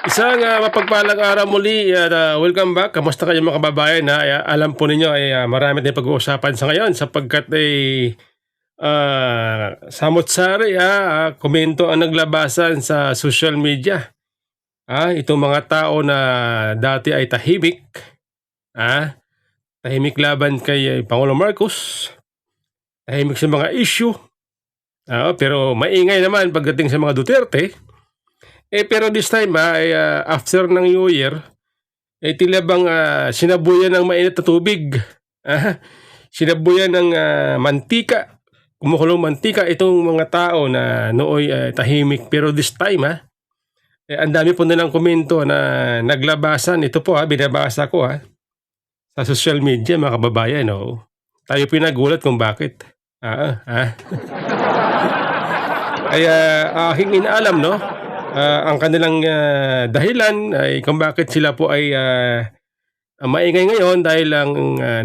Isang mapagpalang araw muli at welcome back. Kamusta kayo mga kababayan? Alam po ninyo ay marami tayong pag-uusapan sa ngayon sapagkat samot-sari komento ang naglabasan sa social media. Itong mga tao na dati ay tahimik, tahimik laban kay Pangulong Marcos, tahimik sa mga issue, pero maingay naman pagdating sa mga Duterte. Pero this time after ng New Year, tila bang sinabuyan ng mainit na tubig. Sinabuyan ng mantika, kumukulong mantika itong mga tao na nooy tahimik. Pero this time ang dami po nilang komento na naglabasan. Ito po binabasa ko sa social media mga kababayan. Tayo pinagulat kung bakit. Kaya aking inaalam ang kanilang dahilan ay kung bakit sila po ay maingay ngayon dahil lang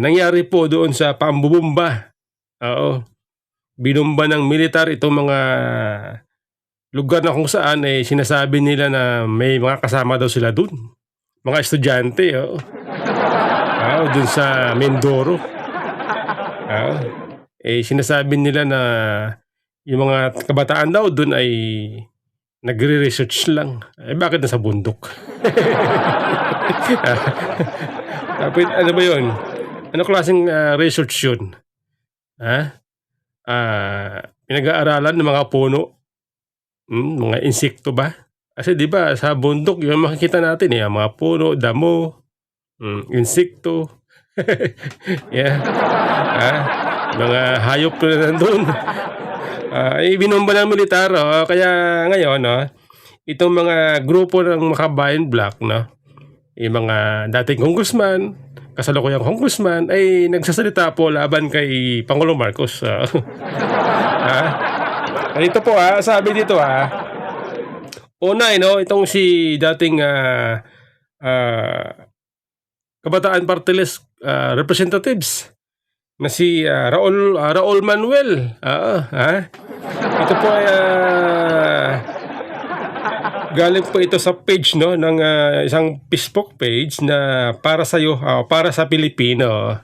nangyari po doon sa pambubumba. Binumba ng militar itong mga lugar na kung saan sinasabi nila na may mga kasama daw sila doon. Mga estudyante, doon sa Mindoro. Sinasabi nila na yung mga kabataan daw doon ay nagre-research lang. Bakit nasa bundok? Ano ba yun? Ano klaseng research yun? Pinag-aaralan ng mga puno? Mga insekto ba? Kasi di ba sa bundok yung makikita natin mga puno, damo, insekto. Mga hayop na nandun. Binomba ng militar, kaya ngayon itong mga grupo ng Makabayan Black, yung mga dating congressman, kasalukuyang congressman ay nagsasalita po laban kay Pangulong Marcos. Ito po sabi dito una itong si dating Kabataan Party List representatives na si Raul Manuel. Ito po ay galing po ito sa page ng isang Facebook page na para sa iyo, para sa Pilipino.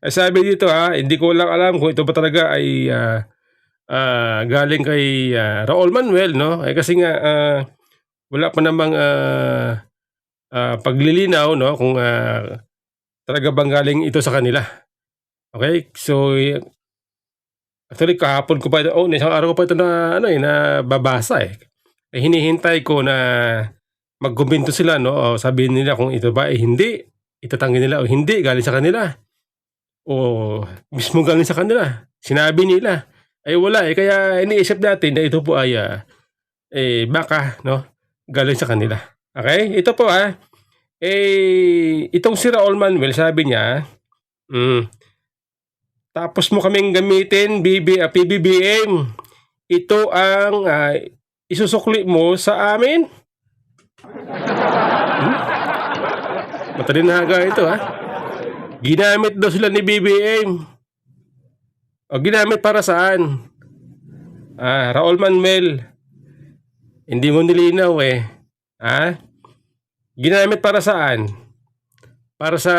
Sabi dito hindi ko lang alam kung ito ba talaga ay galing kay Raul Manuel, kasi nga wala pa namang paglilinaw kung talaga bang galing ito sa kanila. Okay, so actually kahapon ko pa isang araw ko pa ito na nababasa hinihintay ko na magkomento sila o sabihin nila kung ito ba hindi, itatanggi nila o hindi galing sa kanila o mismo galing sa kanila. Sinabi nila ay wala kaya iniisip natin na ito po ay baka galing sa kanila. Okay, ito po itong si Raul Manuel sabi niya tapos mo kaming gamitin PBBM. Ito ang isusukli mo sa amin. Matalinaga ito Ginamit daw sila ni BBM. O ginamit para saan? Raul Manuel, hindi mo nilinaw Ginamit para saan? Para sa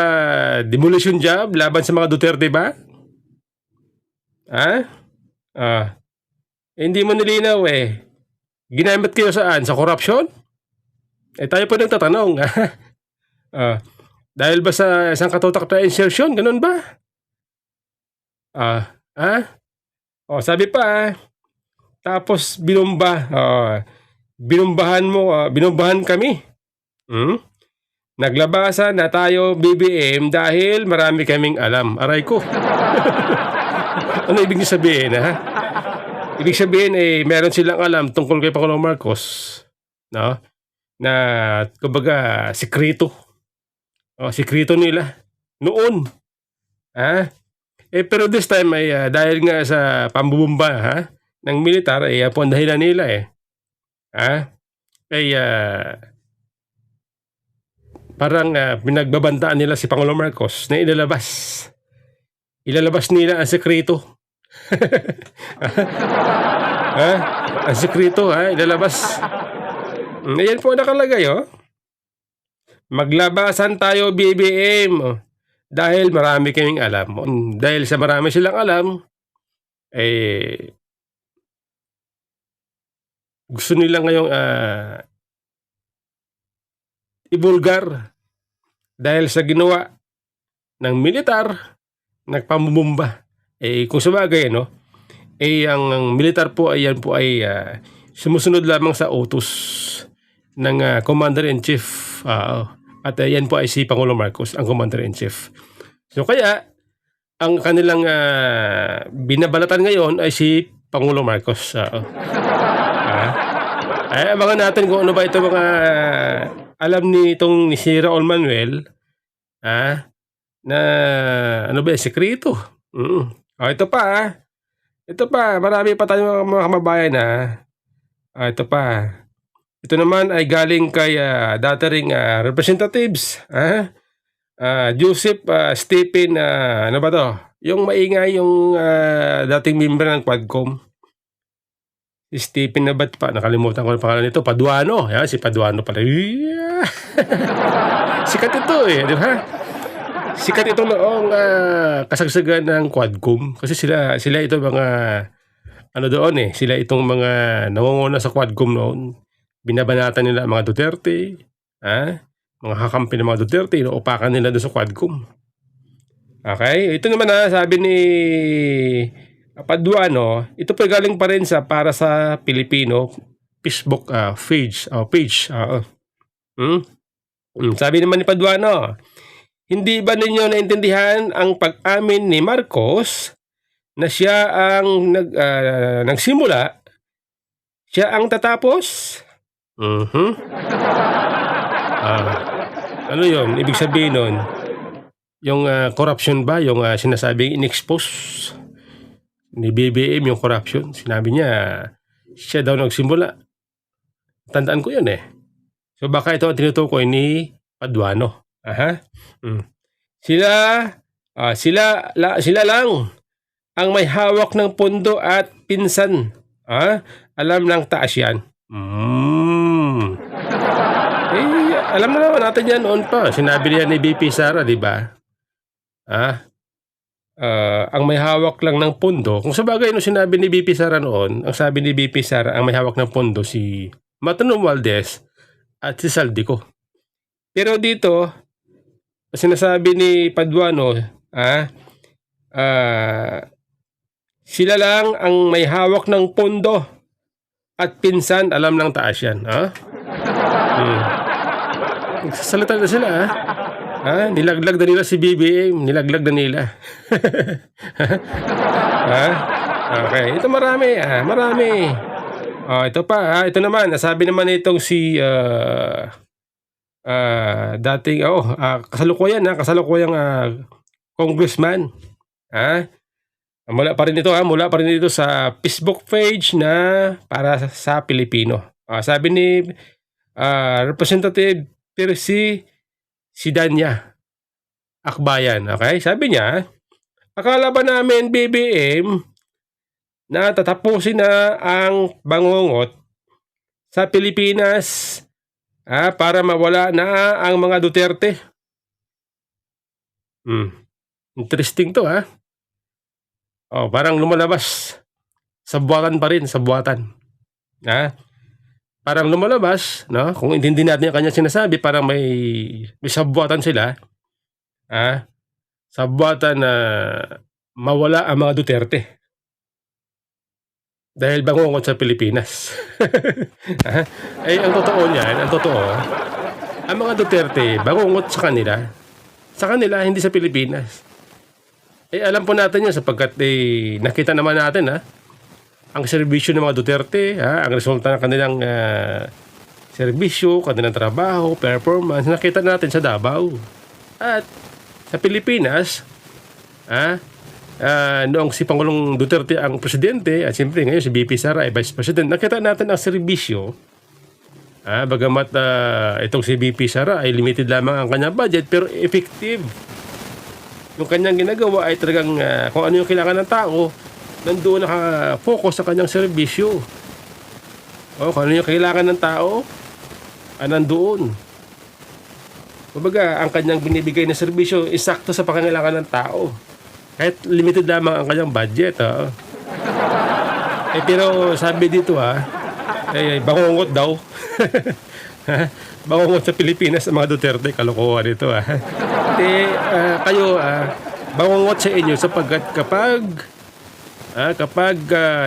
demolition job laban sa mga Duterte ba? Hindi mo nilinaw Ginamit kayo saan? Sa corruption? Tayo po nagtatanong. Dahil ba sa isang katotak na insertion? Ganun ba? Sabi pa tapos binomba. Binombahan kami. Naglabasan na tayo BBM dahil marami kaming alam. Aray ko. Ano ibig sabihin Ibig sabihin meron silang alam tungkol kay Pangulong Marcos, na kumbaga sikreto. Sikreto nila noon. Pero this time dahil nga sa pambubumba ng militar po ang dahilan nila parang pinagbabantaan nila si Pangulong Marcos na ilalabas nila ang sekreto. Ang sekreto ilalabas. Ayan po nakalagay, oh. Maglabasan tayo, BBM. Oh. Dahil marami kaming alam. Dahil sa marami silang alam, eh, gusto nila ngayong ibulgar dahil sa ginawa ng militar, nagpambumba. Kung sabagay, no? Ang militar po ay sumusunod lamang sa utos ng Commander-in-Chief. At yan po ay si Pangulong Marcos, ang Commander-in-Chief. So kaya, ang kanilang binabalatan ngayon ay si Pangulong Marcos. Abangan natin kung ano ba ito mga alam ni si Raul Manuel na ano ba yung sekreto. Ito pa ito pa, marami pa tayong mga kababayan ito pa. Ito naman ay galing kay dating representatives. Joseph Stephen, ano ba to? Yung maingay, yung dating member ng Quadcom. Stephen na ba't pa? Nakalimutan ko ang pangalan nito. Paduano. Yan, si Paduano pala. Sikat ito di ba? Sikat ito noong kasagsagan ng Quadcom. Kasi sila ito mga ano doon sila itong mga nangunguna sa Quadcom noon. Binabanatan nila mga Duterte, mga kakampi ng mga Duterte, inuupakan nila doon sa Quadcom. Okay? Ito naman sabi ni Paduano, ito po galing pa rin para sa Pilipino Facebook page. Sabi naman ni Paduano, hindi ba ninyo naintindihan ang pag-amin ni Marcos na siya ang nagsimula, siya ang tatapos? Ano yun? Ibig sabihin nun, yung corruption ba? Yung sinasabing in-expose ni BBM yung corruption. Sinabi niya, siya daw nagsimula. Tandaan ko yun So baka ito ang tinutukoy ni Paduano. Sila lang ang may hawak ng pondo at pinsan. Alam ng taas yan. Alam na naman natin yan noon pa. Sinabi niya ni BP Sara, di ba? Ang may hawak lang ng pondo. Kung sabagay no sinabi ni BP Sara noon, ang sabi ni BP Sara, ang may hawak ng pondo si Matano Valdez at si Saldico. Pero dito, sinasabi ni Paduano, sila lang ang may hawak ng pondo at pinsan alam ng taas yan. Nagsasalita na sila nilaglag na nila si BBM, nilaglag na nila. Okay, ito marami ito pa ito naman, nasabi naman itong si dating kasalukuyang congressman. Mula pa rin ito sa Facebook page na para sa Pilipino. Sabi ni Representative Percy Sidanya Akbayan, okay? Sabi niya, akala ba namin BBM na tatapusin na ang bangungot sa Pilipinas para mawala na ang mga Duterte? Interesting to parang lumalabas sa buwatan pa rin, sa buwatan. Parang lumalabas, no? Kung intindi natin yung kanya sinasabi, parang may sabuatan sila. Sabuatan na mawala ang mga Duterte. Dahil bangungot sa Pilipinas. Ang totoo niyan, ang mga Duterte, bangungot sa kanila. Sa kanila, hindi sa Pilipinas. Alam po natin yan sapagkat nakita naman natin ang serbisyo ng mga Duterte, ang resulta ng kanilang serbisyo, kanilang trabaho, performance, nakita natin sa Davao. At sa Pilipinas, noong si Pangulong Duterte ang presidente, at siyempre ngayon si BP Sara ay vice president, nakita natin ang serbisyo. Bagamat itong si BP Sara ay limited lamang ang kanyang budget, pero effective. Yung kanyang ginagawa ay talagang kung ano yung kailangan ng tao, nandoon naka-focus sa kanyang serbisyo. Kung ano yung kailangan ng tao, nandoon. Kumbaga, ang kanyang binibigay na serbisyo is sakto sa pangangailangan ng tao. Kahit limited lamang ang kanyang budget. Pero sabi dito bangungot daw. Bangungot sa Pilipinas ang mga Duterte. Kalokohan ito kayo bangungot sa inyo sapagkat kapag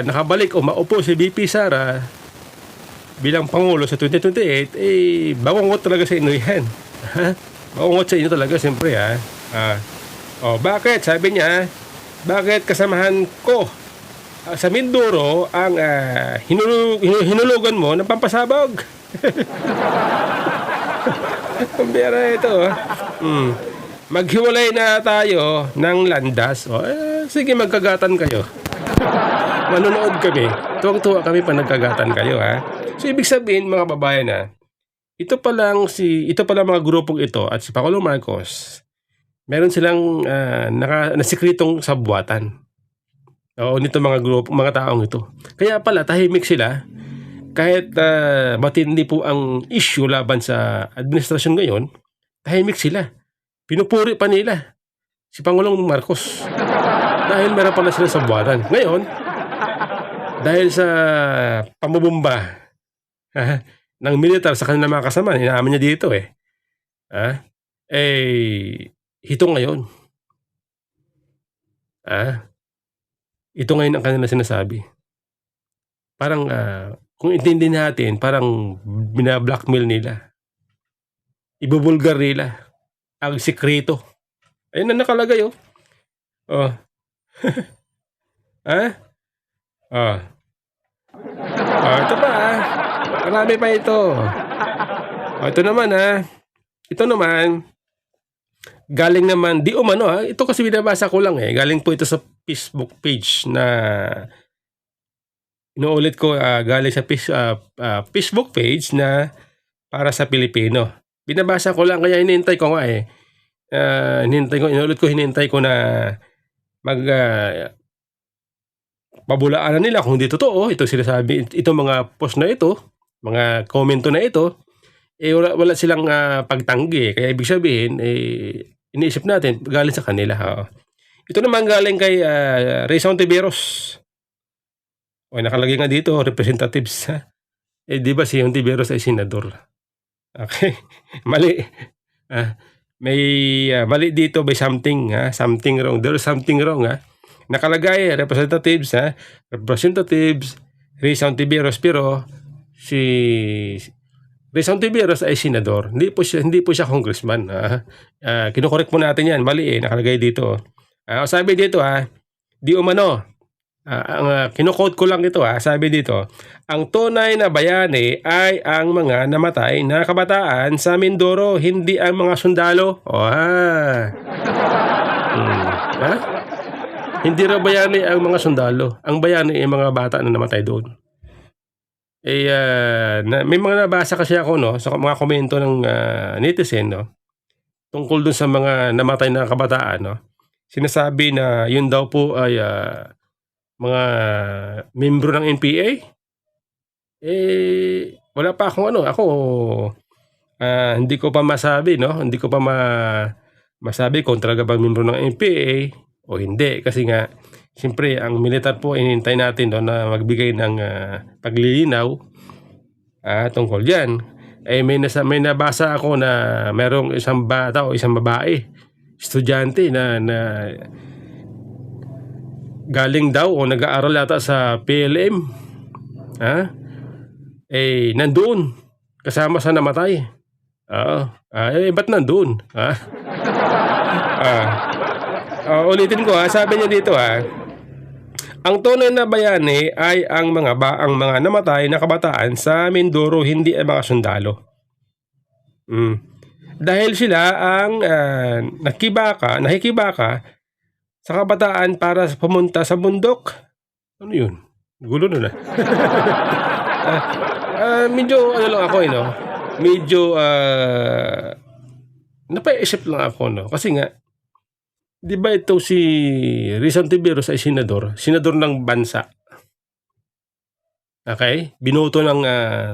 nakabalik o maupo si VP Sara bilang Pangulo sa 2028, bangungot talaga sa inyo yan. Bangungot sa inyo talaga siyempre bakit? Sabi niya, bakit kasamahan ko sa Mindoro ang hinulugan mo ng pampasabog? Ang bira ito. Maghiwalay na tayo ng landas. Sige, magkagatan kayo. Manonood kami. Tuwang-tuwa kami pa nagkagatan kayo So ibig sabihin mga babayan ito pa lang mga grupong ito at si Pangulong Marcos, meron silang nasikritong sabwatan. Nito mga grupo, mga taong ito. Kaya pala tahimik sila kahit matindi po ang issue laban sa administrasyon ngayon, tahimik sila. Pinupuri pa nila si Pangulong Marcos dahil meron pala sila sabwatan. Ngayon, dahil sa pamubumba ng militar sa kanilang mga kasama, inaamin niya dito ito ngayon. Ito ngayon ang kanilang sinasabi. Parang kung intindi natin, parang binablackmail nila. Ibubulgar nila ang sikreto. Ayun na nakalagay ito pa marami pa ito. Ito naman ito naman galing naman di umano ito kasi binabasa ko lang galing po ito sa Facebook page na inuulit ko galing sa Facebook page na para sa Pilipino. Binabasa ko lang kaya hinihintay ko hinihintay ko na pabulaanan nila kung hindi totoo ito sinasabi, itong mga post na ito, mga komento na ito, wala silang pagtanggi. Kaya ibig sabihin, iniisip natin, galing sa kanila. Ito naman galing kay Rizon Tiberos. Nakalagay nga dito, representatives. Di ba si Tiberos ay senador? Okay, mali. May mali dito by something. Something wrong. There's something wrong. Nakalagay representatives Rizon Tiberos, pero si Rizon Tiberos ay senador. Hindi po siya congressman. Kinukorek po natin yan. Mali nakalagay dito. Sabi dito di umano. Kinuquote ko lang ito sabi dito, ang tunay na bayani ay ang mga namatay na kabataan sa Mindoro, hindi ang mga sundalo. Hindi raw bayani ang mga sundalo. Ang bayani ay mga bata na namatay doon. May mga nabasa kasi ako sa mga komento ng netizen tungkol dun sa mga namatay na kabataan sinasabi na yun daw po ay mga membro ng NPA. Wala pa akong ako hindi ko pa masabi hindi ko pa masabi kung talaga bang membro ng NPA o hindi, kasi nga siyempre ang militar po inintay natin na magbigay ng paglilinaw tungkol diyan. May nabasa ako na merong isang bata o isang babae, estudyante na galing daw o nag-aaral yata sa PLM. Nandoon kasama sa namatay. Ba't nandoon? Ulitin ko sabi niya dito ang tunay na bayani ay ang mga namatay na kabataan sa Mindoro, hindi ang mga sundalo. Dahil sila ang nakikibaka sa kabataan para pumunta sa bundok. Ano yun? Gulo na. Medyo lang ako medyo napaisip lang ako kasi nga, di ba ito si Rizon Tiberos ay senador ng bansa. Okay? Binoto ng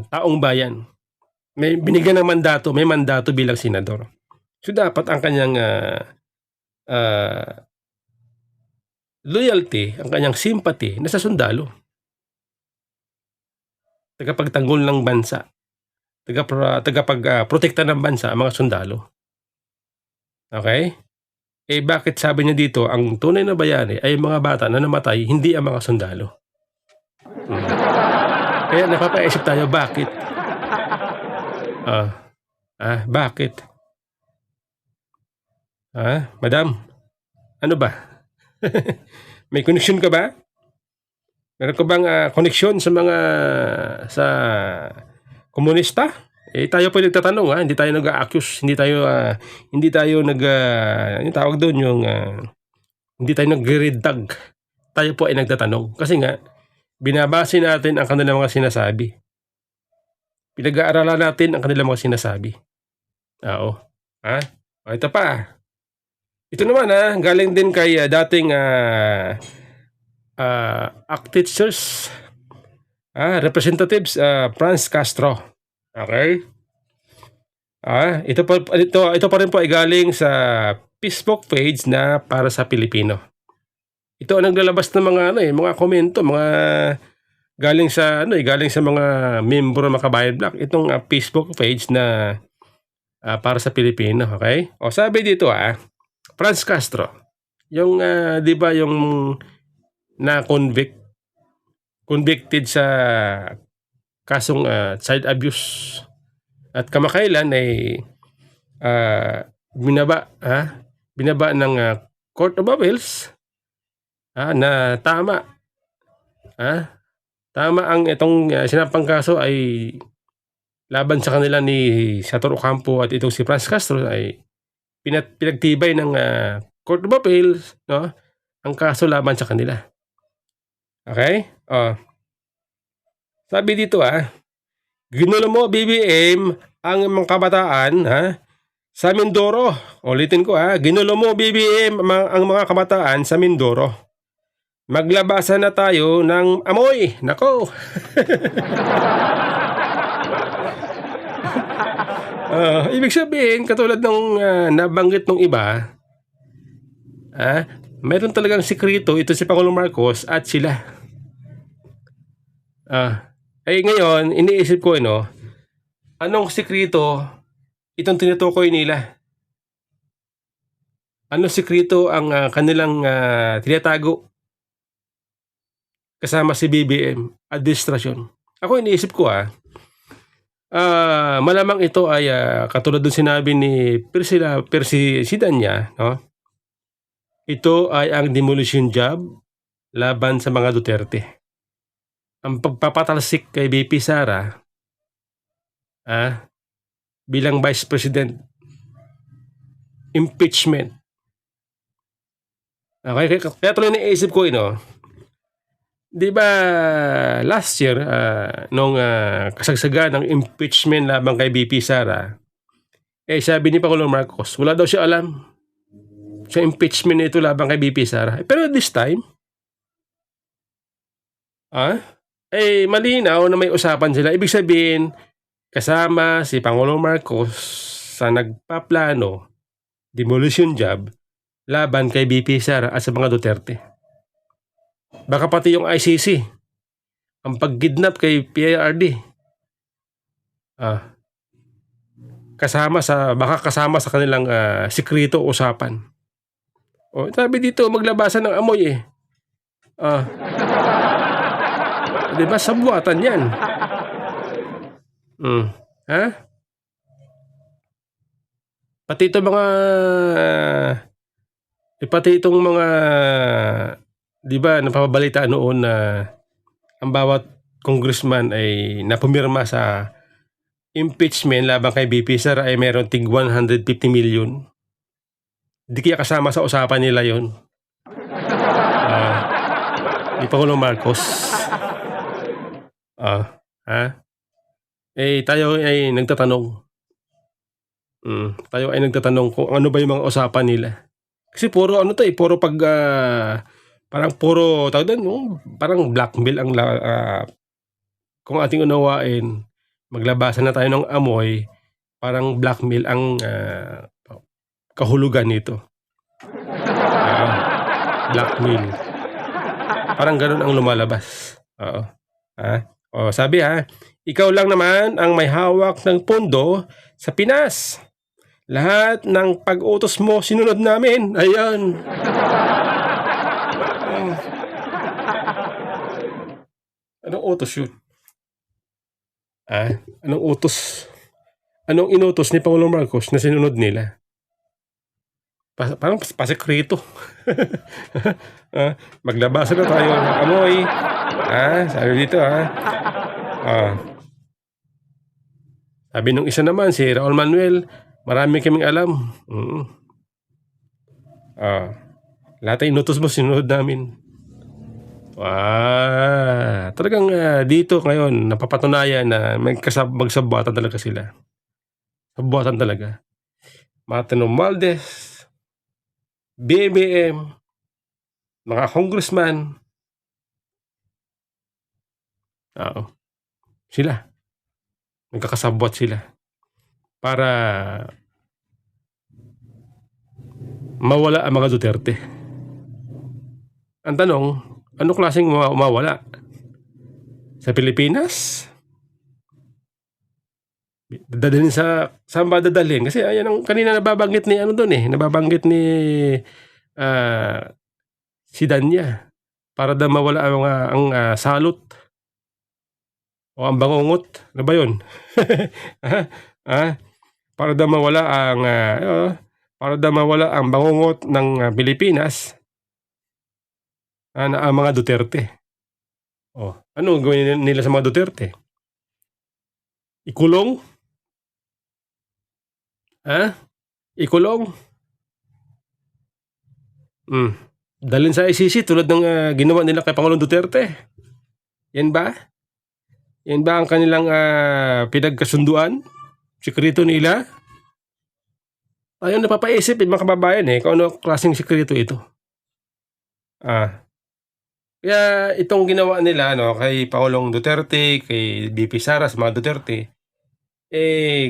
taong bayan. may binigyan ng mandato, may mandato bilang senador. So dapat ang kanyang loyalty, ang kanyang sympathy nasa sundalo. Tagapagtanggol ng bansa. Tagapagprotekta ng bansa ang mga sundalo. Okay? Bakit sabi niya dito, ang tunay na bayani ay mga bata na namatay, hindi ang mga sundalo. Kaya napapaisip tayo, bakit? Bakit? Madam, ano ba? May connection ka ba? Meron ka bang connection sa komunista? Tayo po nagtatanong, hindi tayo nag-accuse, hindi tayo yung tawag doon, hindi tayo nag-red tag. Tayo po ay nagtatanong. Kasi nga, binabase natin ang kanilang mga sinasabi. Pinag-aaralan natin ang kanilang mga sinasabi. Oo. Ito pa. Ito naman galing din kay dating actors, representatives Franz Castro. Okay? Ito pa rin po ay galing sa Facebook page na Para sa Pilipino. Ito ang naglalabas ng mga komento, mga galing sa mga membro ng Makabayan Black. Itong Facebook page na Para sa Pilipino, okay? Sabi dito Franz Castro, yung 'di ba yung convicted sa kasong child abuse at kamakailan ay binaba ng Court of Appeals na tama ang itong sinampang kaso ay laban sa kanila ni Senator Ocampo at itong si Franz Castro ay pinagtibay ng Court of Appeals, no, ang kaso laban sa kanila. Okay? Sabi dito ginulo mo BBM ang mga kabataan sa Mindoro. Ulitin ko ginulo mo BBM ang mga kabataan sa Mindoro. Maglabasan na tayo ng amoy. Nako. Ibig sabihin, katulad ng nabanggit ng iba, mayroon talagang sikreto ito si Pangulong Marcos at sila. Ngayon, iniisip ko, anong sikreto itong tinutukoy nila? Anong sikreto ang kanilang tinatago kasama si BBM, administrasyon? Ako iniisip ko malamang ito ay katulad ng sinabi ni President niya, no? Ito ay ang demolition job laban sa mga Duterte. Ang pagpapatalsik kay BP Sara bilang Vice President, impeachment. Okay, kaya tuloy naisip ko, di ba last year nung kasagsagan ng impeachment laban kay BP Sara, sabi ni Pangulong Marcos, wala daw siya alam sa impeachment nito laban kay BP Sara. Pero this time, malinaw na may usapan sila. Ibig sabihin, kasama si Pangulong Marcos sa nagpaplano, demolition job, laban kay BP Sara at sa mga Duterte. Baka pati yung ICC, ang pagkidnap kay PRRD, baka kasama sa kanilang sikreto usapan. Sabi dito, maglabasan ng amoy diba, sabuatan yan. Pati itong mga diba, napapabalita noon na ang bawat congressman ay napumirma sa impeachment laban kay BP Sara ay meron tig 150 million. Di kaya kasama sa usapan nila yon. Ni Pangulong Marcos. Tayo ay nagtatanong. Tayo ay nagtatanong kung ano ba yung mga usapan nila. Kasi puro parang puro parang blackmail ang kung ating unawain, maglabasan na tayo ng amoy, parang blackmail ang kahulugan nito. Blackmail. Parang ganun ang lumalabas. Oo. Sabi ikaw lang naman ang may hawak ng pondo sa Pinas. Lahat ng pag-utos mo sinunod namin. Ayan. Anong utos yun? Anong utos? Anong inutos ni Pangulong Marcos na sinunod nila? Parang pasekreto. Maglabasan na tayo ng amoy. Sabi dito sabi nung isa naman, si Raul Manuel, marami kaming alam. Lahat ay inutos mo, sinunod namin. Talagang dito ngayon, napapatunayan na magsabwatan talaga sila. Sabwatan talaga. Martin Romualdez, BBM, mga congressman. Sila. Nagkakasabwat sila. Para mawala ang mga Duterte. Ang tanong, ano klaseng mawala? Sa Pilipinas? Dadalhin saan ba dadalhin? Kasi ayan ang kanina nababanggit ni nababanggit ni si Danya. Para daw mawala ang salot o ang bangungot. Ano ba yun? Para daw mawala ang bangungot ng Pilipinas na ang mga Duterte. Ano gawin nila sa mga Duterte? Ikulong? Ikulong? Dalhin sa ICC tulad ng ginawa nila kay Pangulong Duterte. Yan ba? Yan ba ang kanilang pinagkasunduan? Sikreto nila? Ayaw napapaisip mga kababayan kung ano klaseng sikreto ito. Kaya itong ginawa nila kay Pangulong Duterte, kay BP Sara, sa mga Duterte,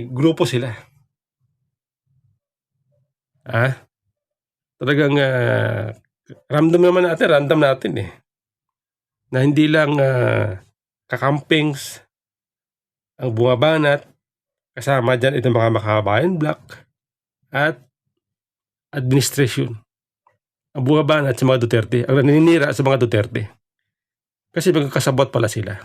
grupo sila. Talagang random natin na hindi lang kakampings ang bumabanat, kasama dyan itong mga makabayan block at administration ang bumabanat sa mga Duterte, ang naninira sa mga Duterte. Kasi magkakasabot pala sila.